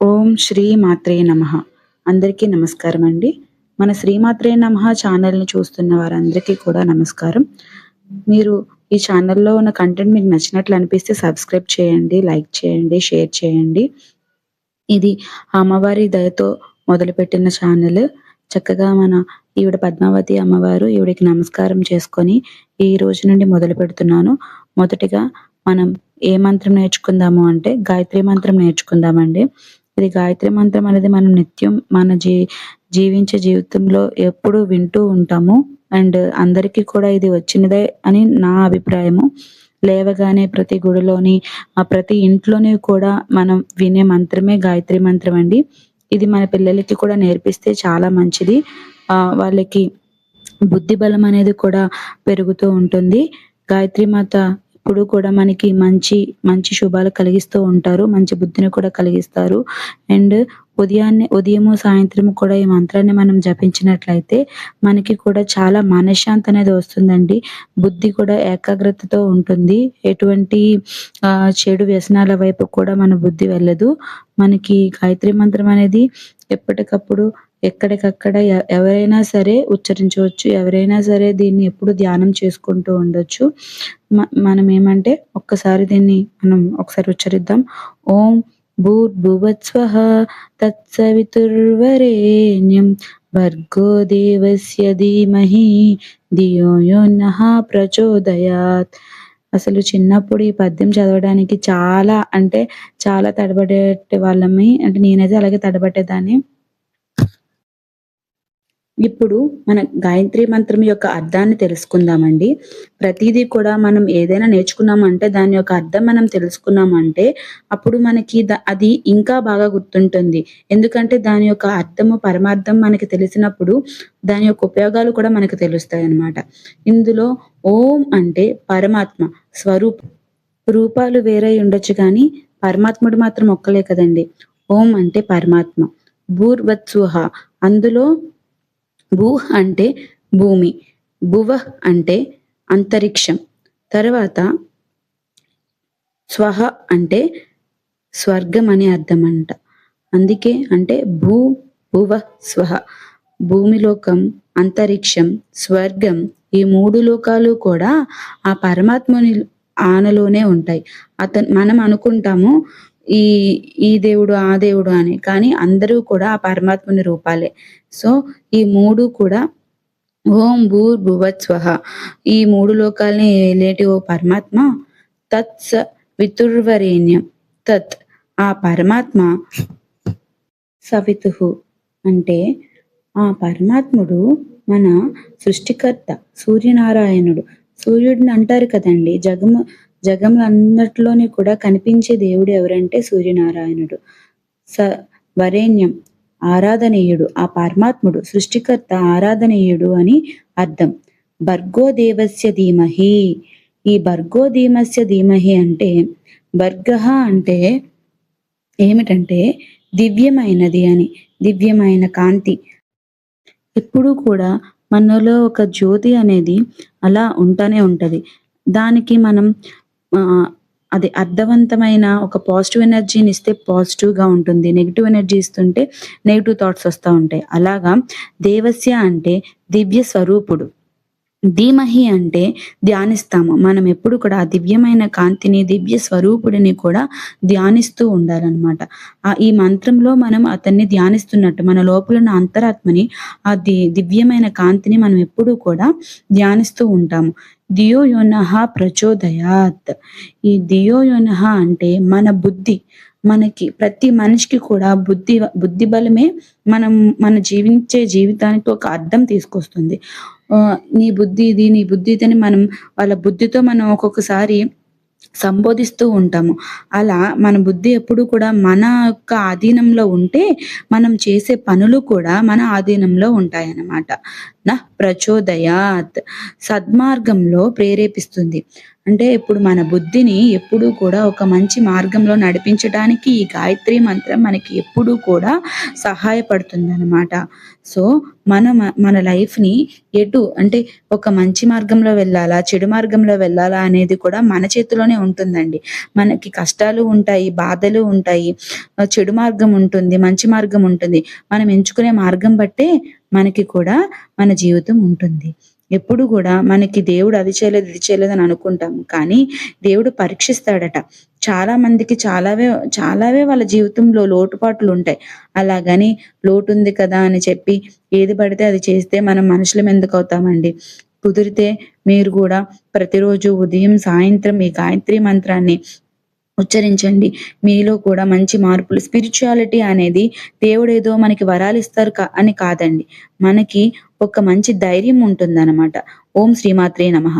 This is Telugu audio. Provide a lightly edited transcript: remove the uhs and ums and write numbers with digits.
ఓం శ్రీ మాత్రే నమః. అందరికీ నమస్కారం అండి. మన శ్రీ మాత్రే నమః ఛానల్‌ని చూస్తున్న వారందరికీ కూడా నమస్కారం. మీరు ఈ ఛానల్‌లో ఉన్న కంటెంట్ మీకు నచ్చినట్లు అనిపిస్తే సబ్స్క్రైబ్ చేయండి, లైక్ చేయండి, షేర్ చేయండి. ఇది అమ్మవారి దయతో మొదలుపెట్టిన ఛానల్. చక్కగా మన ఈవిడ పద్మావతి అమ్మవారు, ఈవిడకి నమస్కారం చేసుకొని ఈ రోజు నుండి మొదలుపెడుతున్నాను. మొదటిగా మనం ఏ మంత్రం నేర్చుకుందాము అంటే గాయత్రి మంత్రం నేర్చుకుందామండి. ఇది గాయత్రి మంత్రం అనేది మనం నిత్యం మన జీవించే జీవితంలో ఎప్పుడూ వింటూ ఉంటాము. అండ్ అందరికీ కూడా ఇది వచ్చినదే అని నా అభిప్రాయము. లేవగానే ప్రతి గుడిలోని ప్రతి ఇంట్లోని కూడా మనం వినే మంత్రమే గాయత్రి మంత్రం అండి. ఇది మన పిల్లలకి కూడా నేర్పిస్తే చాలా మంచిది. వాళ్ళకి బుద్ధి బలం అనేది కూడా పెరుగుతూ ఉంటుంది. గాయత్రి మాత ఎప్పుడు కూడా మనకి మంచి మంచి శుభాలు కలిగిస్తూ ఉంటారు. మంచి బుద్ధిని కూడా కలిగిస్తారు. అండ్ ఉదయము, సాయంత్రము కూడా ఈ మంత్రాన్ని మనం జపించినట్లయితే మనకి కూడా చాలా మనశ్శాంతి అనేది వస్తుందండి. బుద్ధి కూడా ఏకాగ్రతతో ఉంటుంది. ఎటువంటి చెడు వ్యసనాల వైపు కూడా మన బుద్ధి వెళ్ళదు. మనకి గాయత్రి మంత్రం అనేది ఎప్పటికప్పుడు ఎక్కడికక్కడ ఎవరైనా సరే ఉచ్చరించవచ్చు. ఎవరైనా సరే దీన్ని ఎప్పుడు ధ్యానం చేసుకుంటూ ఉండొచ్చు. మనం ఏమంటే ఒక్కసారి దీన్ని మనం ఒకసారి ఉచ్చరిద్దాం. ఓం భూర్భువస్వః తత్సవితుర్వరేణ్యం భర్గో దేవస్య ధీమహి ధియో యో నః ప్రచోదయాత్. అసలు చిన్నప్పుడు ఈ పద్యం చదవడానికి చాలా అంటే చాలా తడబడే వాళ్ళమి. అంటే నేనైతే అలాగే తడబట్టేదాన్ని. ఇప్పుడు మన గాయత్రి మంత్రం యొక్క అర్థాన్ని తెలుసుకుందామండి. ప్రతీదీ కూడా మనం ఏదైనా నేర్చుకున్నామంటే దాని యొక్క అర్థం మనం తెలుసుకున్నామంటే అప్పుడు మనకి అది ఇంకా బాగా గుర్తుంటుంది. ఎందుకంటే దాని యొక్క అర్థము, పరమార్థం మనకి తెలిసినప్పుడు దాని యొక్క ఉపయోగాలు కూడా మనకు తెలుస్తాయన్నమాట. ఇందులో ఓం అంటే పరమాత్మ స్వరూపం. రూపాలు వేరై ఉండొచ్చు కానీ పరమాత్ముడు మాత్రం ఒక్కలే కదండి. ఓం అంటే పరమాత్మ. భూర్వత్సుహ అందులో భూహ్ అంటే భూమి, భువః అంటే అంతరిక్షం. తర్వాత స్వహ అంటే స్వర్గం అని అర్థం అంట. అందుకే అంటే భువః స్వహ. భూమిలోకం, అంతరిక్షం, స్వర్గం ఈ 3 లోకాలు కూడా ఆ పరమాత్ముని ఆనలోనే ఉంటాయి. మనం అనుకుంటాము ఈ ఈ దేవుడు, ఆ దేవుడు అని. కానీ అందరూ కూడా ఆ పరమాత్ముని రూపాలే. సో ఈ 3 కూడా ఓం భూర్భువస్వః ఈ 3 లోకాల్ని ఏలేటి ఓ పరమాత్మ తత్స వితుర్వరేణ్యం. తత్ ఆ పరమాత్మ సవితుః అంటే ఆ పరమాత్ముడు మన సృష్టికర్త సూర్యనారాయణుడు. సూర్యుడిని అంటారు కదండి. జగములన్నిటిలోని కూడా కనిపించే దేవుడు ఎవరంటే సూర్యనారాయణుడు. స వరేణ్యం ఆరాధనీయుడు. ఆ పరమాత్ముడు సృష్టికర్త ఆరాధనీయుడు అని అర్థం. భర్గో దేవస్య ధీమహి. ఈ భర్గో ధీమస్య ధీమహి అంటే భర్గః అంటే ఏమిటంటే దివ్యమైనది అని. దివ్యమైన కాంతి. ఎప్పుడూ కూడా మనలో ఒక జ్యోతి అనేది అలా ఉంటానే ఉంటది. దానికి మనం అది అర్థవంతమైన ఒక పాజిటివ్ ఎనర్జీని ఇస్తే పాజిటివ్‌గా ఉంటుంది. నెగెటివ్ ఎనర్జీ ఇస్తుంటే నెగెటివ్ థాట్స్ వస్తా ఉంటాయి. అలాగా దేవస్య అంటే దివ్య స్వరూపుడు. ధీమహి అంటే ధ్యానిస్తాము. మనం ఎప్పుడు కూడా ఆ దివ్యమైన కాంతిని, దివ్య స్వరూపుడిని కూడా ధ్యానిస్తూ ఉండాలన్నమాట. ఈ మంత్రంలో మనం అతన్ని ధ్యానిస్తున్నట్టు మన లోపల ఉన్న అంతరాత్మని, ఆ దివ్యమైన కాంతిని మనం ఎప్పుడూ కూడా ధ్యానిస్తూ ఉంటాము. ధియో యో నః ప్రచోదయాత్. ఈ ధియో యో నః అంటే మన బుద్ధి. మనకి ప్రతి మనిషికి కూడా బుద్ధి బలమే మన జీవించే జీవితానికి ఒక అర్థం తీసుకొస్తుంది. నీ బుద్ధి ఇది, నీ బుద్ధి ఇది అని మనం వాళ్ళ బుద్ధితో మనం ఒక్కొక్కసారి సంబోధిస్తూ ఉంటాము. అలా మన బుద్ధి ఎప్పుడు కూడా మన యొక్క ఆధీనంలో ఉంటే మనం చేసే పనులు కూడా మన ఆధీనంలో ఉంటాయన్నమాట. ప్రచోదయాత్ సద్మార్గంలో ప్రేరేపిస్తుంది. అంటే ఇప్పుడు మన బుద్ధిని ఎప్పుడూ కూడా ఒక మంచి మార్గంలో నడిపించడానికి ఈ గాయత్రి మంత్రం మనకి ఎప్పుడూ కూడా సహాయపడుతుందనమాట. సో, మన లైఫ్‌ని ఎటు అంటే ఒక మంచి మార్గంలో వెళ్ళాలా? చెడు మార్గంలో వెళ్ళాలా? అనేది కూడా మన చేతిలోనే ఉంటుందండి. మనకి కష్టాలు ఉంటాయి, బాధలు ఉంటాయి, చెడు మార్గం ఉంటుంది, మంచి మార్గం ఉంటుంది. మనం ఎంచుకునే మార్గం బట్టే మనకి కూడా మన జీవితం ఉంటుంది. ఎప్పుడు గూడా మనకి దేవుడు అది చేయలేదు, ఇది చేయలేదని అనుకుంటాము. కానీ దేవుడు పరీక్షిస్తాడట. చాలా మందికి చాలావే వాళ్ళ జీవితంలో లోటుపాట్లుంటాయి. అలాగని లోటుంది కదా అని చెప్పి ఏది పడితే అది చేస్తే మనం మనుషులం ఎందుకవుతామండి? కుదిరితే మీరు గూడా ప్రతిరోజు ఉదయం, సాయంత్రం ఈ గాయత్రి మంత్రాన్ని ఉచ్చరించండి. మీలో కూడా మంచి మార్పులు స్పిరిచ్యుయాలిటీ అనేది దేవుడేదో మనకి వరాలిస్తారు అని కాదండి. మనకి ఒక మంచి ధైర్యం ఉంటుందనమాట. ఓం శ్రీమాత్రే నమః.